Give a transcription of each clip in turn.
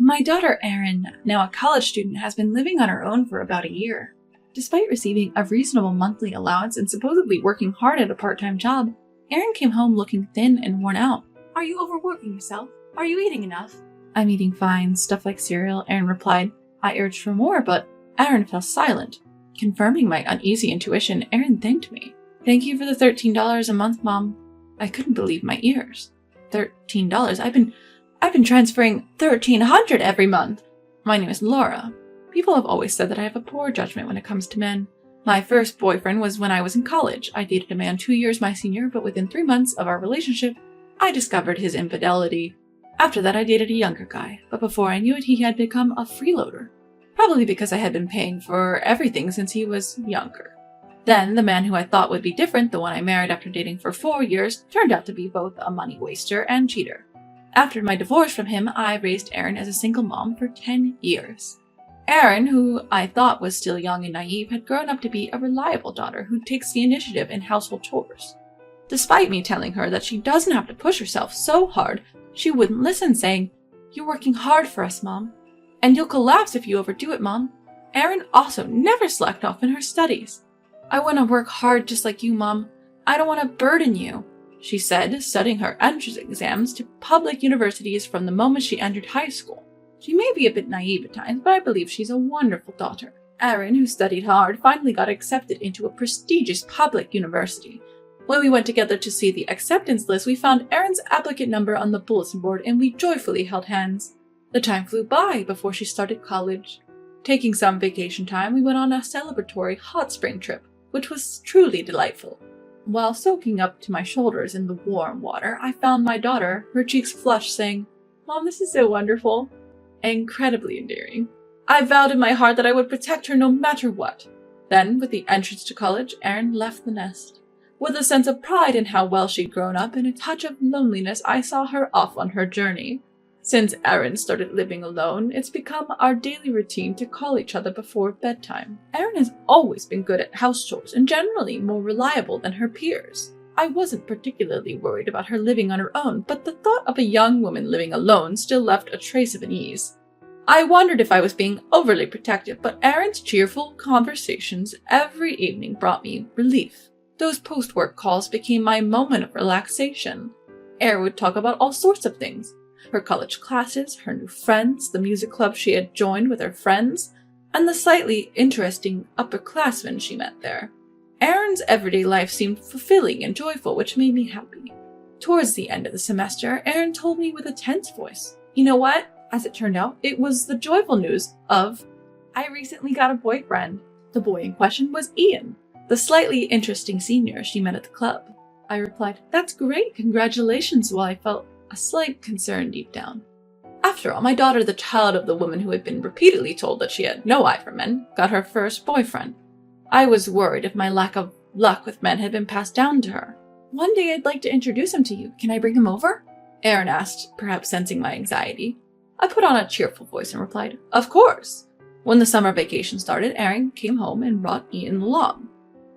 My daughter Erin, now a college student, has been living on her own for about a year. Despite receiving a reasonable monthly allowance and supposedly working hard at a part-time job, Erin came home looking thin and worn out. Are you overworking yourself? Are you eating enough? I'm eating fine, stuff like cereal, Erin replied. I urged for more, but Erin fell silent. Confirming my uneasy intuition, Erin thanked me. Thank you for the $13 a month, Mom. I couldn't believe my ears. $13? I've been transferring $1,300 every month. My name is Laura. People have always said that I have a poor judgment when it comes to men. My first boyfriend was when I was in college. I dated a man 2 years my senior, but within 3 months of our relationship, I discovered his infidelity. After that, I dated a younger guy, but before I knew it, he had become a freeloader. Probably because I had been paying for everything since he was younger. Then, the man who I thought would be different, the one I married after dating for 4 years, turned out to be both a money waster and cheater. After my divorce from him, I raised Erin as a single mom for 10 years. Erin, who I thought was still young and naive, had grown up to be a reliable daughter who takes the initiative in household chores. Despite me telling her that she doesn't have to push herself so hard, she wouldn't listen, saying, "You're working hard for us, Mom. And you'll collapse if you overdo it, Mom." Erin also never slacked off in her studies. "I want to work hard just like you, Mom. I don't want to burden you," she said, studying her entrance exams to public universities from the moment she entered high school. She may be a bit naive at times, but I believe she's a wonderful daughter. Erin, who studied hard, finally got accepted into a prestigious public university. When we went together to see the acceptance list, we found Erin's applicant number on the bulletin board and we joyfully held hands. The time flew by before she started college. Taking some vacation time, we went on a celebratory hot spring trip, which was truly delightful. While soaking up to my shoulders in the warm water, I found my daughter, her cheeks flushed, saying, "Mom, this is so wonderful." Incredibly endearing. I vowed in my heart that I would protect her no matter what. Then, with the entrance to college, Erin left the nest. With a sense of pride in how well she'd grown up and a touch of loneliness, I saw her off on her journey. Since Erin started living alone, it's become our daily routine to call each other before bedtime. Erin has always been good at house chores and generally more reliable than her peers. I wasn't particularly worried about her living on her own, but the thought of a young woman living alone still left a trace of unease. I wondered if I was being overly protective, but Erin's cheerful conversations every evening brought me relief. Those post-work calls became my moment of relaxation. Erin would talk about all sorts of things. Her college classes, her new friends, the music club she had joined with her friends, and the slightly interesting upperclassmen she met there. Erin's everyday life seemed fulfilling and joyful, which made me happy. Towards the end of the semester, Erin told me with a tense voice, "You know what?" As it turned out, it was the joyful news of, "I recently got a boyfriend." The boy in question was Ian, the slightly interesting senior she met at the club. I replied, "That's great, congratulations," while I felt a slight concern deep down. After all, my daughter, the child of the woman who had been repeatedly told that she had no eye for men, got her first boyfriend. I was worried if my lack of luck with men had been passed down to her. "One day I'd like to introduce him to you. Can I bring him over?" Erin asked, perhaps sensing my anxiety. I put on a cheerful voice and replied, "Of course." When the summer vacation started, Erin came home and brought Ian along.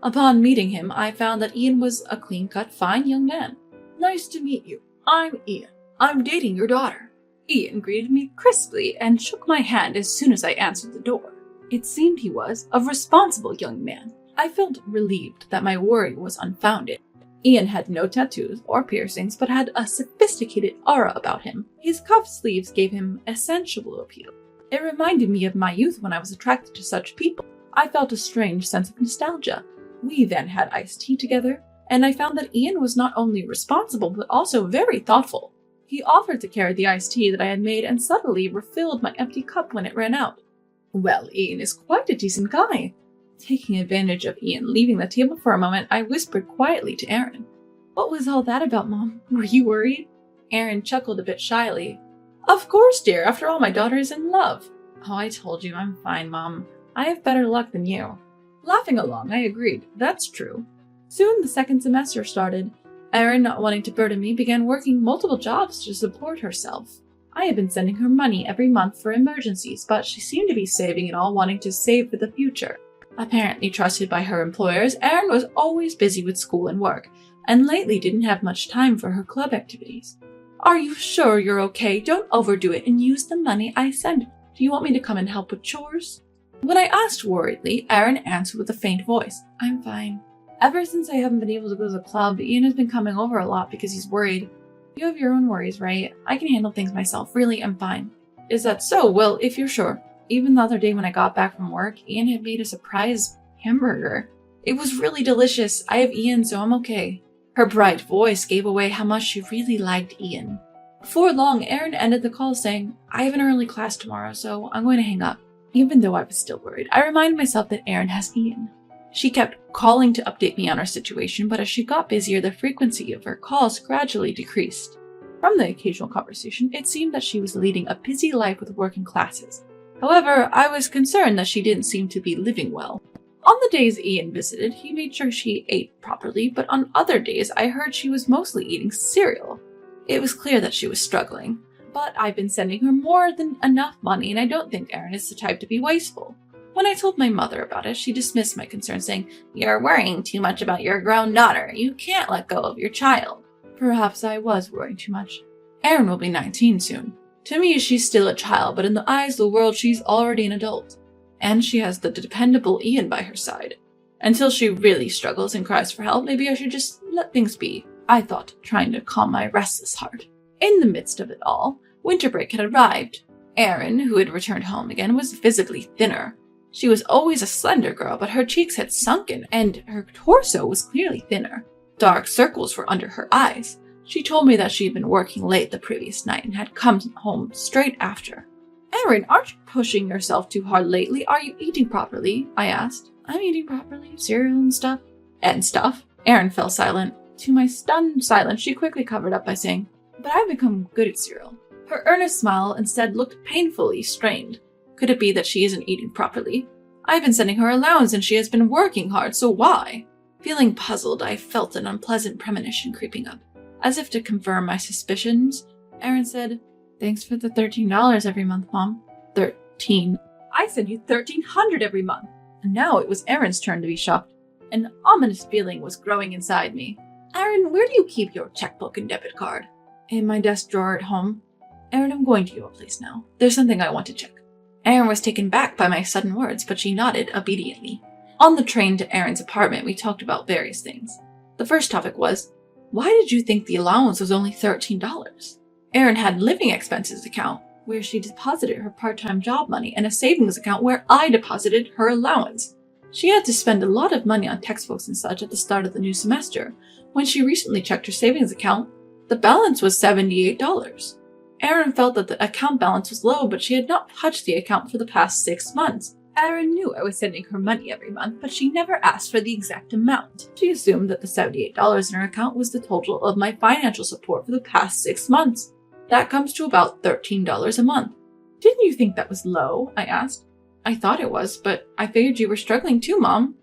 Upon meeting him, I found that Ian was a clean-cut, fine young man. "Nice to meet you. I'm Ian. I'm dating your daughter." Ian greeted me crisply and shook my hand as soon as I answered the door. It seemed he was a responsible young man. I felt relieved that my worry was unfounded. Ian had no tattoos or piercings, but had a sophisticated aura about him. His cuff sleeves gave him a sensual appeal. It reminded me of my youth when I was attracted to such people. I felt a strange sense of nostalgia. We then had iced tea together, and I found that Ian was not only responsible, but also very thoughtful. He offered to carry the iced tea that I had made and subtly refilled my empty cup when it ran out. Well, Ian is quite a decent guy. Taking advantage of Ian leaving the table for a moment, I whispered quietly to Erin, "What was all that about, Mom? Were you worried?" Erin chuckled a bit shyly. "Of course, dear. After all, my daughter is in love." "Oh, I told you, I'm fine, Mom. I have better luck than you." Laughing along, I agreed. That's true. Soon the second semester started. Erin, not wanting to burden me, began working multiple jobs to support herself. I had been sending her money every month for emergencies, but she seemed to be saving it all, wanting to save for the future. Apparently trusted by her employers, Erin was always busy with school and work, and lately didn't have much time for her club activities. Are you sure you're okay? Don't overdo it and use the money I send. Do you want me to come and help with chores? When I asked worriedly, Erin answered with a faint voice, I'm fine. Ever since I haven't been able to go to the club, Ian has been coming over a lot because he's worried. You have your own worries, right? I can handle things myself. Really, I'm fine. Is that so? Well, if you're sure. Even the other day when I got back from work, Ian had made a surprise hamburger. It was really delicious. I have Ian, so I'm okay. Her bright voice gave away how much she really liked Ian. Before long, Erin ended the call saying, I have an early class tomorrow, so I'm going to hang up. Even though I was still worried, I reminded myself that Erin has Ian. She kept calling to update me on her situation, but as she got busier, the frequency of her calls gradually decreased. From the occasional conversation, it seemed that she was leading a busy life with working classes. However, I was concerned that she didn't seem to be living well. On the days Ian visited, he made sure she ate properly, but on other days, I heard she was mostly eating cereal. It was clear that she was struggling, but I've been sending her more than enough money, and I don't think Erin is the type to be wasteful. When I told my mother about it, she dismissed my concern, saying, You're worrying too much about your grown daughter. You can't let go of your child. Perhaps I was worrying too much. Erin will be 19 soon. To me, she's still a child, but in the eyes of the world, she's already an adult. And she has the dependable Ian by her side. Until she really struggles and cries for help, maybe I should just let things be, I thought, trying to calm my restless heart. In the midst of it all, winter break had arrived. Erin, who had returned home again, was visibly thinner. She was always a slender girl, but her cheeks had sunken, and her torso was clearly thinner. Dark circles were under her eyes. She told me that she had been working late the previous night and had come home straight after. Erin, aren't you pushing yourself too hard lately? Are you eating properly? I asked. I'm eating properly. Cereal and stuff. And stuff. Erin fell silent. To my stunned silence, she quickly covered up by saying, But I've become good at cereal. Her earnest smile instead looked painfully strained. Could it be that she isn't eating properly? I've been sending her allowance and she has been working hard, so why? Feeling puzzled, I felt an unpleasant premonition creeping up. As if to confirm my suspicions, Erin said, Thanks for the $13 every month, Mom. 13. I send you $1,300 every month. And now it was Erin's turn to be shocked. An ominous feeling was growing inside me. Erin, where do you keep your checkbook and debit card? In my desk drawer at home. Erin, I'm going to your place now. There's something I want to check. Erin was taken back by my sudden words, but she nodded obediently. On the train to Erin's apartment, we talked about various things. The first topic was, why did you think the allowance was only $13? Erin had a living expenses account, where she deposited her part-time job money, and a savings account where I deposited her allowance. She had to spend a lot of money on textbooks and such at the start of the new semester. When she recently checked her savings account, the balance was $78. Erin felt that the account balance was low, but she had not touched the account for the past 6 months. Erin knew I was sending her money every month, but she never asked for the exact amount. She assumed that the $78 in her account was the total of my financial support for the past 6 months. That comes to about $13 a month. Didn't you think that was low? I asked. I thought it was, but I figured you were struggling too, Mom.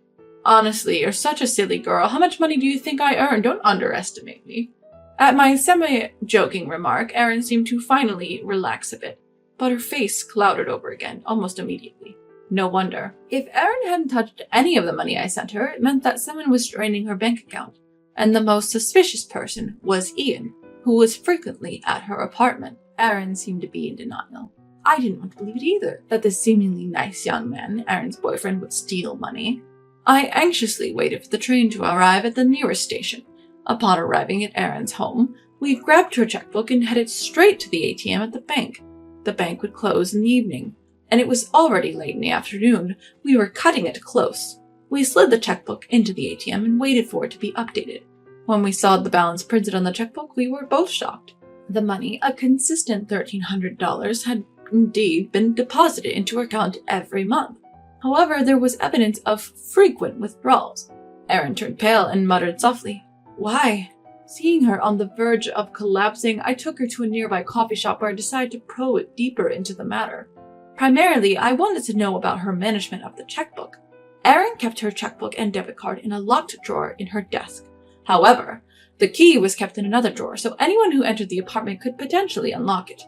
Honestly, you're such a silly girl. How much money do you think I earn? Don't underestimate me. At my semi-joking remark, Erin seemed to finally relax a bit, but her face clouded over again almost immediately. No wonder. If Erin hadn't touched any of the money I sent her, it meant that someone was draining her bank account, and the most suspicious person was Ian, who was frequently at her apartment. Erin seemed to be in denial. I didn't want to believe it either, that this seemingly nice young man, Erin's boyfriend, would steal money. I anxiously waited for the train to arrive at the nearest station. Upon arriving at Erin's home, we grabbed her checkbook and headed straight to the ATM at the bank. The bank would close in the evening, and it was already late in the afternoon. We were cutting it close. We slid the checkbook into the ATM and waited for it to be updated. When we saw the balance printed on the checkbook, we were both shocked. The money, a consistent $1,300, had indeed been deposited into her account every month. However, there was evidence of frequent withdrawals. Erin turned pale and muttered softly, Why? Seeing her on the verge of collapsing, I took her to a nearby coffee shop where I decided to probe deeper into the matter. Primarily, I wanted to know about her management of the checkbook. Erin kept her checkbook and debit card in a locked drawer in her desk. However, the key was kept in another drawer, so anyone who entered the apartment could potentially unlock it.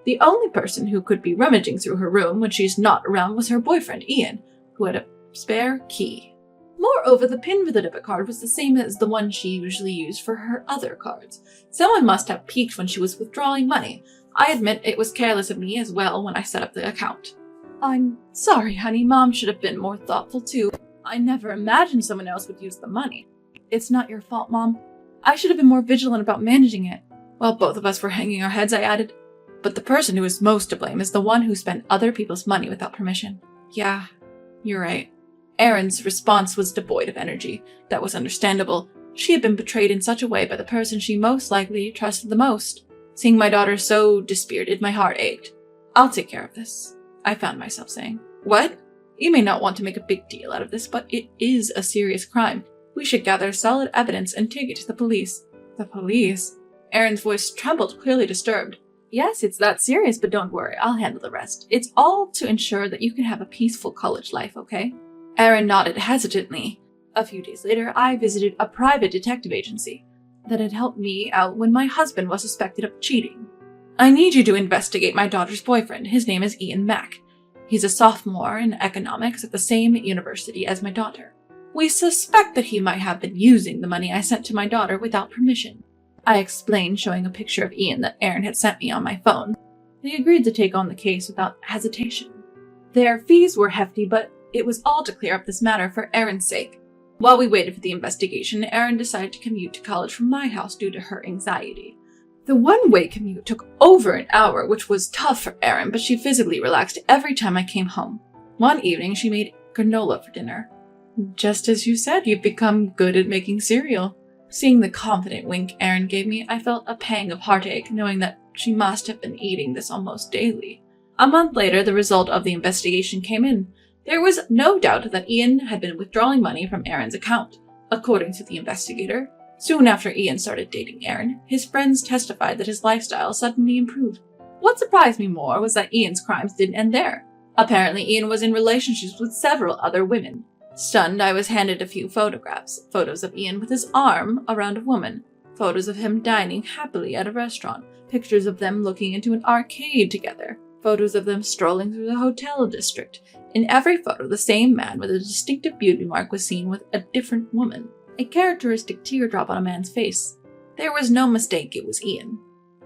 The only person who could be rummaging through her room when she's not around was her boyfriend, Ian, who had a spare key. Moreover, the pin for the debit card was the same as the one she usually used for her other cards. Someone must have peeked when she was withdrawing money. I admit it was careless of me as well when I set up the account. I'm sorry, honey. Mom should have been more thoughtful too. I never imagined someone else would use the money. It's not your fault, Mom. I should have been more vigilant about managing it. While both of us were hanging our heads, I added, but the person who is most to blame is the one who spent other people's money without permission. Yeah, you're right. Erin's response was devoid of energy. That was understandable. She had been betrayed in such a way by the person she most likely trusted the most. Seeing my daughter so dispirited, my heart ached. I'll take care of this, I found myself saying. What? You may not want to make a big deal out of this, but it is a serious crime. We should gather solid evidence and take it to the police. The police? Erin's voice trembled, clearly disturbed. Yes, it's that serious, but don't worry, I'll handle the rest. It's all to ensure that you can have a peaceful college life, okay? Erin nodded hesitantly. A few days later, I visited a private detective agency that had helped me out when my husband was suspected of cheating. I need you to investigate my daughter's boyfriend. His name is Ian Mack. He's a sophomore in economics at the same university as my daughter. We suspect that he might have been using the money I sent to my daughter without permission. I explained, showing a picture of Ian that Erin had sent me on my phone. They agreed to take on the case without hesitation. Their fees were hefty, but it was all to clear up this matter for Erin's sake. While we waited for the investigation, Erin decided to commute to college from my house due to her anxiety. The one-way commute took over an hour, which was tough for Erin, but she visibly relaxed every time I came home. One evening, she made granola for dinner. Just as you said, you've become good at making cereal. Seeing the confident wink Erin gave me, I felt a pang of heartache, knowing that she must have been eating this almost daily. A month later, the result of the investigation came in. There was no doubt that Ian had been withdrawing money from Erin's account. According to the investigator, soon after Ian started dating Erin, his friends testified that his lifestyle suddenly improved. What surprised me more was that Ian's crimes didn't end there. Apparently, Ian was in relationships with several other women. Stunned, I was handed a few photographs. Photos of Ian with his arm around a woman. Photos of him dining happily at a restaurant. Pictures of them looking into an arcade together. Photos of them strolling through the hotel district. In every photo, the same man with a distinctive beauty mark was seen with a different woman. A characteristic teardrop on a man's face. There was no mistake, it was Ian.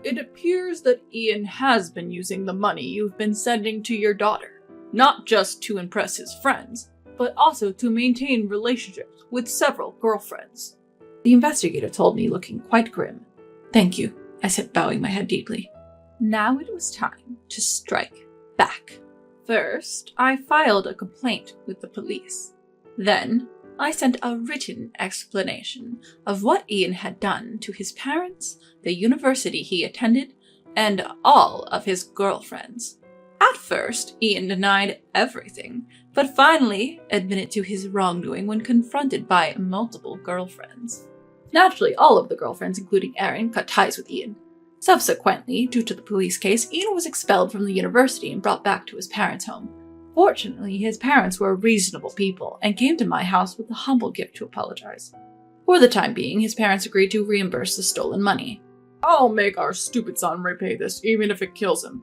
It appears that Ian has been using the money you've been sending to your daughter, not just to impress his friends, but also to maintain relationships with several girlfriends. The investigator told me, looking quite grim. Thank you, I said, bowing my head deeply. Now it was time to strike back. First, I filed a complaint with the police. Then, I sent a written explanation of what Ian had done to his parents, the university he attended, and all of his girlfriends. At first, Ian denied everything, but finally admitted to his wrongdoing when confronted by multiple girlfriends. Naturally, all of the girlfriends, including Erin, cut ties with Ian. Subsequently, due to the police case, Ian was expelled from the university and brought back to his parents' home. Fortunately, his parents were reasonable people and came to my house with a humble gift to apologize. For the time being, his parents agreed to reimburse the stolen money. I'll make our stupid son repay this, even if it kills him.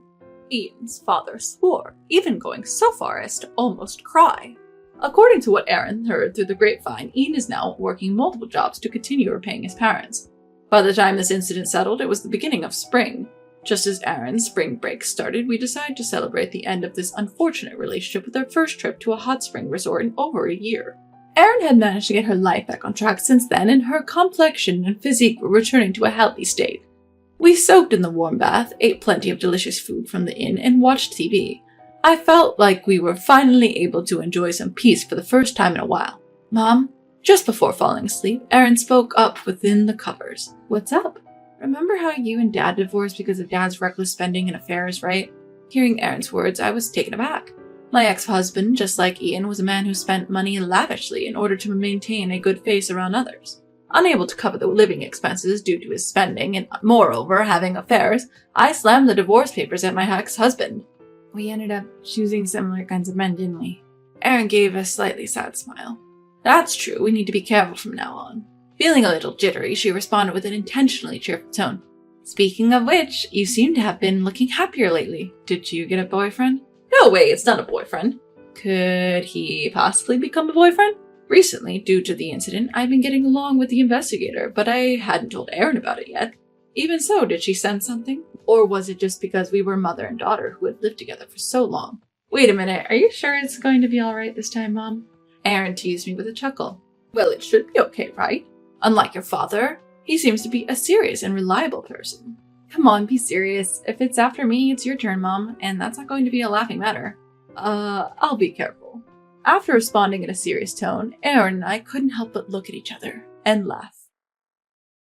Ian's father swore, even going so far as to almost cry. According to what Erin heard through the grapevine, Ian is now working multiple jobs to continue repaying his parents. By the time this incident settled, it was the beginning of spring. Just as Erin's spring break started, we decided to celebrate the end of this unfortunate relationship with our first trip to a hot spring resort in over a year. Erin had managed to get her life back on track since then, and her complexion and physique were returning to a healthy state. We soaked in the warm bath, ate plenty of delicious food from the inn, and watched TV. I felt like we were finally able to enjoy some peace for the first time in a while. Mom? Just before falling asleep, Erin spoke up within the covers. What's up? Remember how you and Dad divorced because of Dad's reckless spending and affairs, right? Hearing Erin's words, I was taken aback. My ex-husband, just like Ian, was a man who spent money lavishly in order to maintain a good face around others. Unable to cover the living expenses due to his spending and, moreover, having affairs, I slammed the divorce papers at my ex-husband. We ended up choosing similar kinds of men, didn't we? Erin gave a slightly sad smile. That's true, we need to be careful from now on. Feeling a little jittery, she responded with an intentionally cheerful tone. Speaking of which, you seem to have been looking happier lately. Did you get a boyfriend? No way, it's not a boyfriend. Could he possibly become a boyfriend? Recently, due to the incident, I've been getting along with the investigator, but I hadn't told Erin about it yet. Even so, did she sense something? Or was it just because we were mother and daughter who had lived together for so long? Wait a minute, are you sure it's going to be alright this time, Mom? Erin teased me with a chuckle. Well, it should be okay, right? Unlike your father, he seems to be a serious and reliable person. Come on, be serious. If it's after me, it's your turn, Mom, and that's not going to be a laughing matter. I'll be careful. After responding in a serious tone, Erin and I couldn't help but look at each other and laugh.